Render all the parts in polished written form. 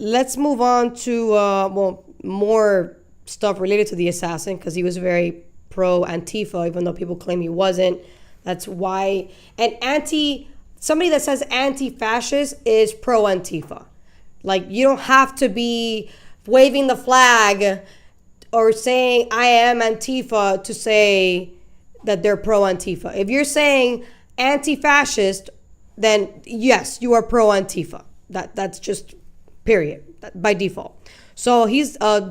let's move on to more stuff related to the assassin, because he was very pro Antifa, even though people claim he wasn't. That's why. And somebody that says anti-fascist is pro Antifa. Like, you don't have to be waving the flag or saying I am Antifa to say that they're pro Antifa. If you're saying anti-fascist, then yes, you are pro Antifa. That's just period, by default. So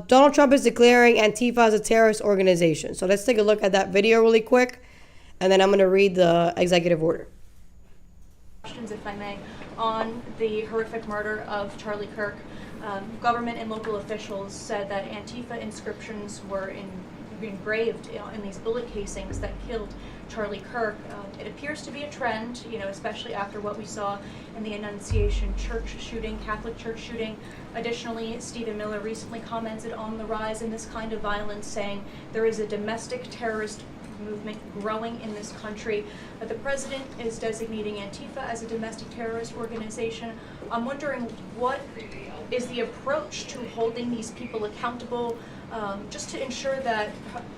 Donald Trump is declaring Antifa as a terrorist organization. So let's take a look at that video really quick, and then I'm going to read the executive order. Questions, if I may, on the horrific murder of Charlie Kirk. Government and local officials said that Antifa inscriptions were engraved in these bullet casings that killed Charlie Kirk. It appears to be a trend, especially after what we saw in the Annunciation Church shooting, Catholic Church shooting. Additionally, Stephen Miller recently commented on the rise in this kind of violence, saying there is a domestic terrorist movement growing in this country. The president is designating Antifa as a domestic terrorist organization. I'm wondering, what is the approach to holding these people accountable, just to ensure that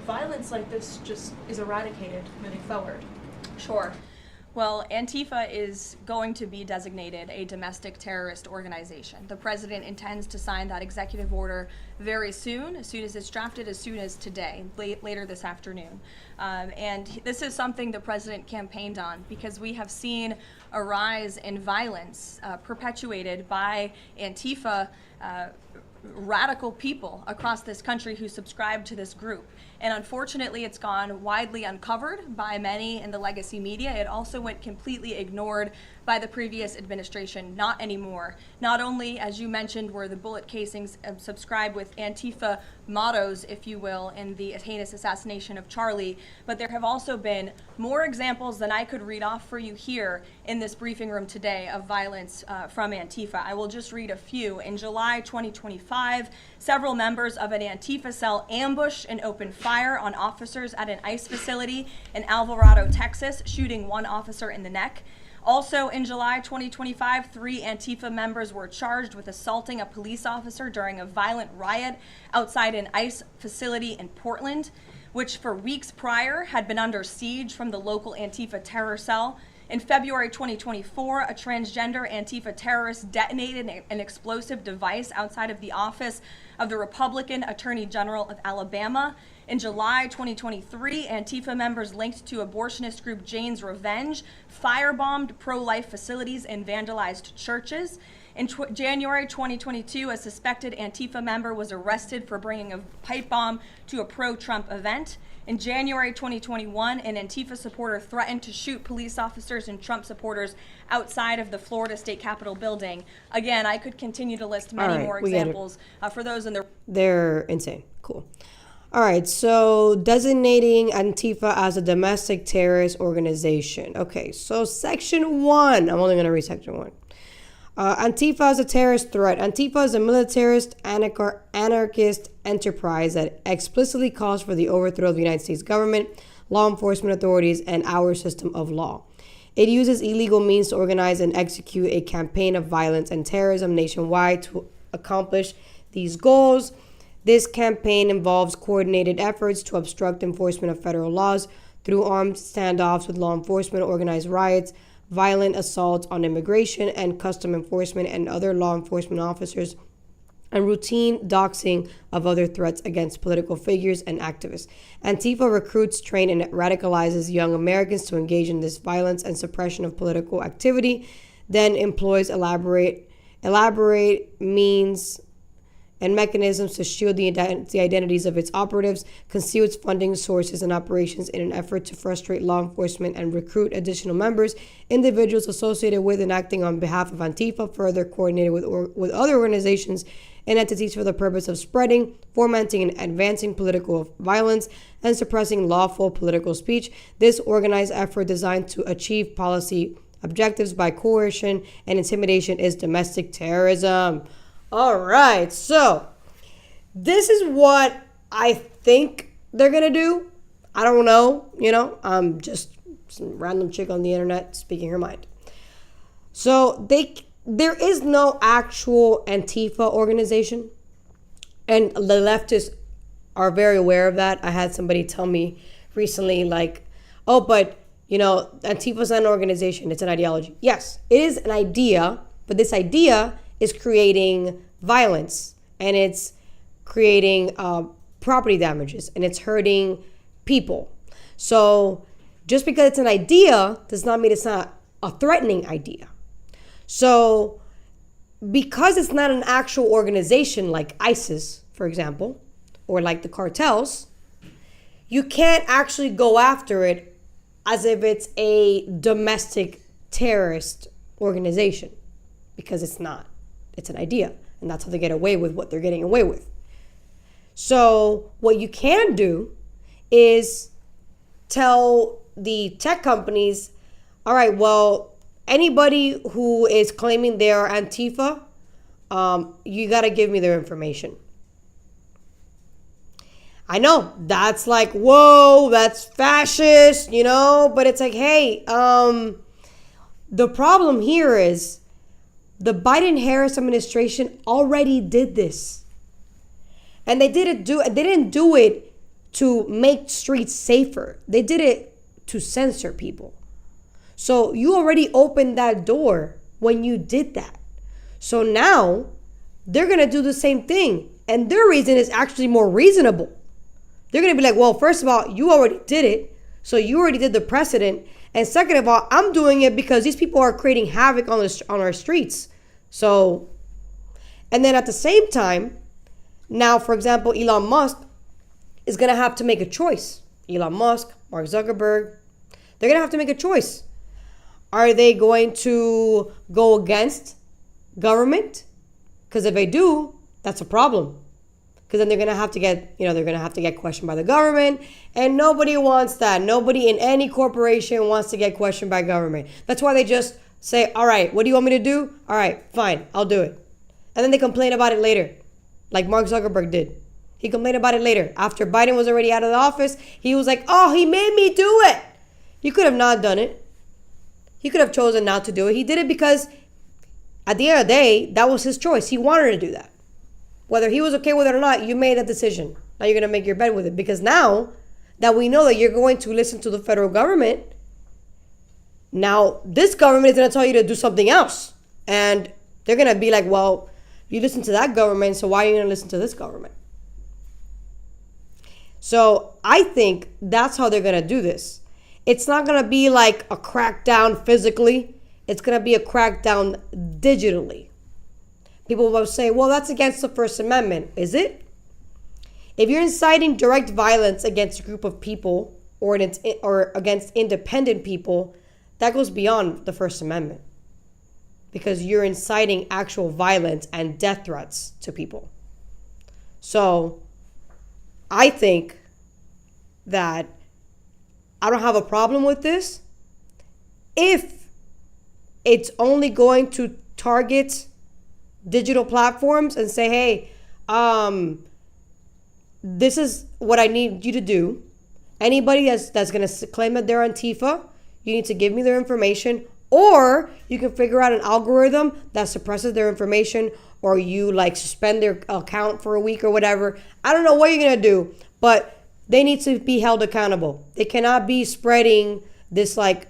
violence like this just is eradicated moving forward? Sure. Well, Antifa is going to be designated a domestic terrorist organization. The president intends to sign that executive order very soon as it's drafted, as soon as today, later this afternoon. And this is something the president campaigned on, because we have seen a rise in violence perpetuated by Antifa radical people across this country who subscribe to this group. And unfortunately, it's gone widely uncovered by many in the legacy media. It also went completely ignored by the previous administration. Not anymore. Not only, as you mentioned, were the bullet casings subscribed with Antifa mottos, if you will, in the heinous assassination of Charlie, but there have also been more examples than I could read off for you here in this briefing room today of violence from Antifa. I will just read a few. In July 2025, several members of an Antifa cell ambushed and opened fire on officers at an ICE facility in Alvarado, Texas, shooting one officer in the neck. Also in July 2025, 3 Antifa members were charged with assaulting a police officer during a violent riot outside an ICE facility in Portland, which for weeks prior had been under siege from the local Antifa terror cell. In February 2024, a transgender Antifa terrorist detonated an explosive device outside of the office of the Republican Attorney General of Alabama. In July 2023, Antifa members linked to abortionist group Jane's Revenge firebombed pro-life facilities and vandalized churches. In January 2022, a suspected Antifa member was arrested for bringing a pipe bomb to a pro-Trump event. In January 2021, an Antifa supporter threatened to shoot police officers and Trump supporters outside of the Florida State Capitol building. Again, I could continue to list many more examples for those in the... They're insane. Cool. All right, so designating Antifa as a domestic terrorist organization. Okay, so Section 1. I'm only going to read Section 1. Antifa is a terrorist threat. Antifa is a militarist, anarchist enterprise that explicitly calls for the overthrow of the United States government, law enforcement authorities, and our system of law. It uses illegal means to organize and execute a campaign of violence and terrorism nationwide to accomplish these goals. This campaign involves coordinated efforts to obstruct enforcement of federal laws through armed standoffs with law enforcement, organized riots, violent assaults on immigration and custom enforcement and other law enforcement officers, and routine doxing of other threats against political figures and activists. Antifa recruits, trains, and radicalizes young Americans to engage in this violence and suppression of political activity, then employs elaborate means and mechanisms to shield the identities of its operatives, conceal its funding sources and operations in an effort to frustrate law enforcement and recruit additional members. Individuals associated with and acting on behalf of Antifa further coordinated with other organizations and entities for the purpose of spreading, fomenting, and advancing political violence and suppressing lawful political speech. This organized effort designed to achieve policy objectives by coercion and intimidation is domestic terrorism. All right, so this is what I think they're going to do. I don't know, I'm just some random chick on the internet speaking her mind. So there is no actual Antifa organization, and the leftists are very aware of that. I had somebody tell me recently, like, oh, but Antifa's not an organization, it's an ideology. Yes, it is an idea, but this idea is creating violence, and it's creating property damages, and it's hurting people. So just because it's an idea does not mean it's not a threatening idea. So because it's not an actual organization like ISIS, for example, or like the cartels, you can't actually go after it as if it's a domestic terrorist organization, because it's not. It's an idea, and that's how they get away with what they're getting away with. So what you can do is tell the tech companies, all right, well, anybody who is claiming they are Antifa, you got to give me their information. I know that's like, whoa, that's fascist, but it's like, hey, the problem here is the Biden-Harris administration already did this. And they didn't do it to make streets safer. They did it to censor people. So you already opened that door when you did that. So now they're going to do the same thing. And their reason is actually more reasonable. They're going to be like, well, first of all, you already did it. So you already did the precedent. And second of all, I'm doing it because these people are creating havoc on our streets. So, and then at the same time, now, for example, Elon Musk is going to have to make a choice. Elon Musk, Mark Zuckerberg, they're going to have to make a choice. Are they going to go against government? Because if they do, that's a problem. Because then they're going to have to get questioned by the government, and nobody wants that. Nobody in any corporation wants to get questioned by government. That's why they just say, all right, what do you want me to do? All right, fine, I'll do it. And then they complain about it later, like Mark Zuckerberg did. He complained about it later. After Biden was already out of the office, he was like, oh, he made me do it. He could have not done it. He could have chosen not to do it. He did it because at the end of the day, that was his choice. He wanted to do that. Whether he was okay with it or not, you made that decision. Now you're going to make your bed with it. Because now that we know that you're going to listen to the federal government, now this government is going to tell you to do something else. And they're going to be like, well, you listen to that government, so why are you going to listen to this government? So I think that's how they're going to do this. It's not going to be like a crackdown physically. It's going to be a crackdown digitally. People will say, well, that's against the First Amendment. Is it? If you're inciting direct violence against a group of people or against independent people, that goes beyond the First Amendment. Because you're inciting actual violence and death threats to people. So I think that I don't have a problem with this if it's only going to target digital platforms and say, hey, this is what I need you to do. Anybody that's going to claim that they're Antifa, you need to give me their information, or you can figure out an algorithm that suppresses their information, or you like suspend their account for a week or whatever. I don't know what you're going to do, but they need to be held accountable. They cannot be spreading this like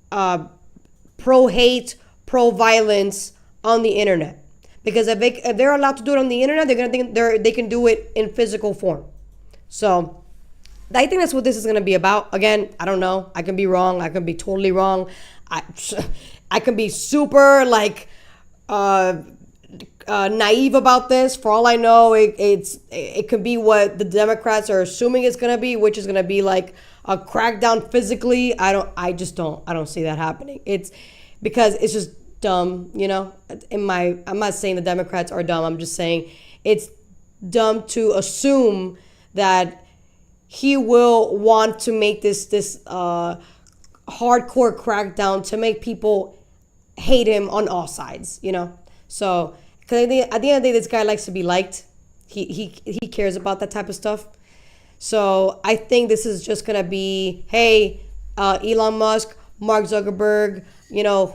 pro-hate, pro-violence on the internet. Because if they're allowed to do it on the internet, they're going to think they can do it in physical form. So I think that's what this is going to be about. Again, I don't know. I can be wrong. I can be totally wrong. I can be super like naive about this. For all I know, it could be what the Democrats are assuming it's going to be, which is going to be like a crackdown physically. I don't see that happening. It's because it's just dumb, I'm not saying the Democrats are dumb. I'm just saying it's dumb to assume that he will want to make this hardcore crackdown to make people hate him on all sides, So, because at the end of the day, this guy likes to be liked. He cares about that type of stuff. So I think this is just gonna be, hey, Elon Musk, Mark Zuckerberg,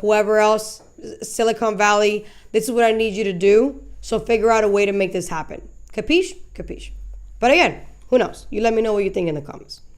whoever else, Silicon Valley, this is what I need you to do. So figure out a way to make this happen. Capiche? Capiche. But again, who knows? You let me know what you think in the comments.